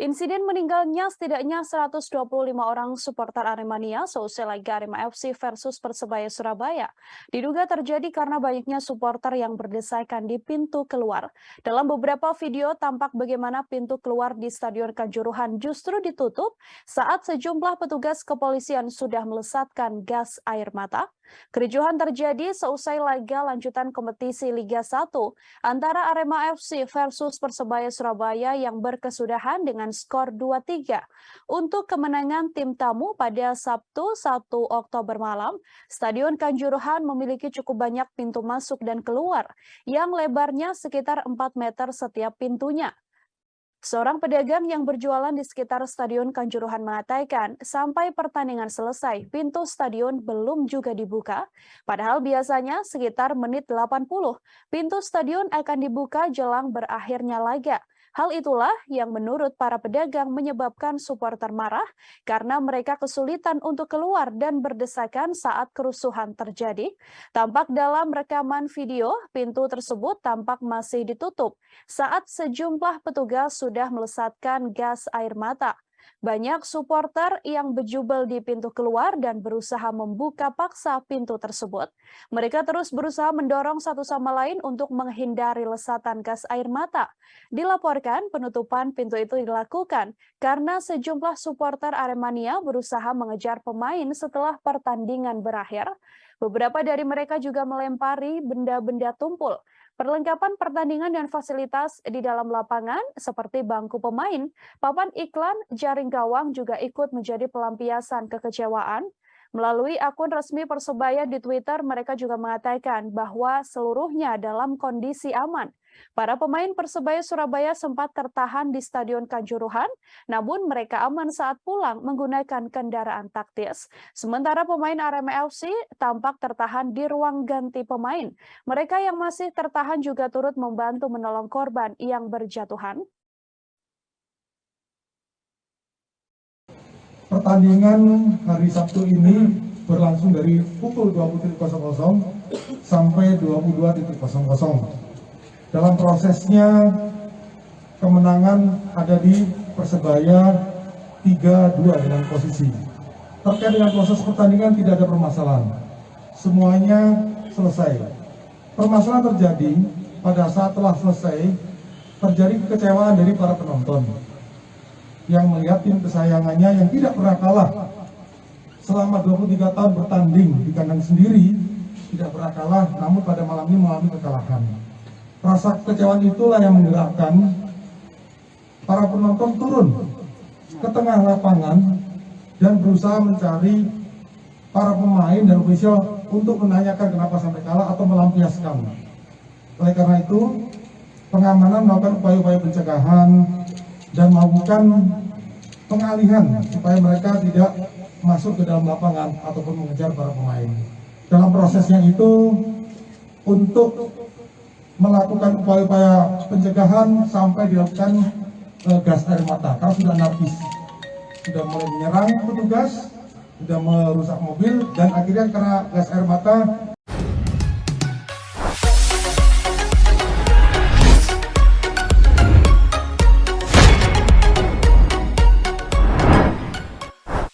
Insiden meninggalnya setidaknya 125 orang supporter Aremania seusai laga Arema FC versus Persebaya Surabaya diduga terjadi karena banyaknya supporter yang berdesakan di pintu keluar. Dalam beberapa video tampak bagaimana pintu keluar di Stadion Kanjuruhan justru ditutup saat sejumlah petugas kepolisian sudah melesatkan gas air mata. Kericuhan terjadi seusai laga lanjutan kompetisi Liga 1 antara Arema FC versus Persebaya Surabaya yang berkesudahan dengan skor 2-3. Untuk kemenangan tim tamu pada Sabtu 1 Oktober malam, Stadion Kanjuruhan memiliki cukup banyak pintu masuk dan keluar yang lebarnya sekitar 4 meter setiap pintunya. Seorang pedagang yang berjualan di sekitar Stadion Kanjuruhan mengatakan, sampai pertandingan selesai, pintu stadion belum juga dibuka. Padahal biasanya sekitar menit 80, pintu stadion akan dibuka jelang berakhirnya laga. Hal itulah yang menurut para pedagang menyebabkan supporter marah karena mereka kesulitan untuk keluar dan berdesakan saat kerusuhan terjadi. Tampak dalam rekaman video, pintu tersebut tampak masih ditutup saat sejumlah petugas sudah melesatkan gas air mata. Banyak supporter yang berjubel di pintu keluar dan berusaha membuka paksa pintu tersebut. Mereka terus berusaha mendorong satu sama lain untuk menghindari lesatan gas air mata. Dilaporkan penutupan pintu itu dilakukan karena sejumlah supporter Aremania berusaha mengejar pemain setelah pertandingan berakhir. Beberapa dari mereka juga melempari benda-benda tumpul. Perlengkapan pertandingan dan fasilitas di dalam lapangan seperti bangku pemain, papan iklan, jaring gawang juga ikut menjadi pelampiasan kekecewaan. Melalui akun resmi Persebaya di Twitter, mereka juga mengatakan bahwa seluruhnya dalam kondisi aman. Para pemain Persebaya Surabaya sempat tertahan di Stadion Kanjuruhan, namun mereka aman saat pulang menggunakan kendaraan taktis. Sementara pemain Arema FC tampak tertahan di ruang ganti pemain. Mereka yang masih tertahan juga turut membantu menolong korban yang berjatuhan. Pertandingan hari Sabtu ini berlangsung dari pukul 20.00 sampai 22.00. Dalam prosesnya kemenangan ada di Persebaya 3-2 dengan posisi. Terkait dengan proses pertandingan tidak ada permasalahan. Semuanya selesai. Permasalahan terjadi pada saat telah selesai terjadi kekecewaan dari para penonton yang melihat tim kesayangannya yang tidak pernah kalah selama 23 tahun bertanding di kandang sendiri, tidak pernah kalah, namun pada malam ini mengalami kekalahan. Rasa kekecewaan itulah yang menggerakkan para penonton turun ke tengah lapangan dan berusaha mencari para pemain dan ofisial untuk menanyakan kenapa sampai kalah atau melampiaskan. Oleh karena itu, pengamanan melakukan upaya-upaya pencegahan dan melakukan pengalihan supaya mereka tidak masuk ke dalam lapangan ataupun mengejar para pemain. Dalam prosesnya itu, untuk melakukan upaya-upaya pencegahan sampai dilakukan gas air mata karena sudah anarkis, sudah mulai menyerang petugas, sudah merusak mobil, dan akhirnya karena gas air mata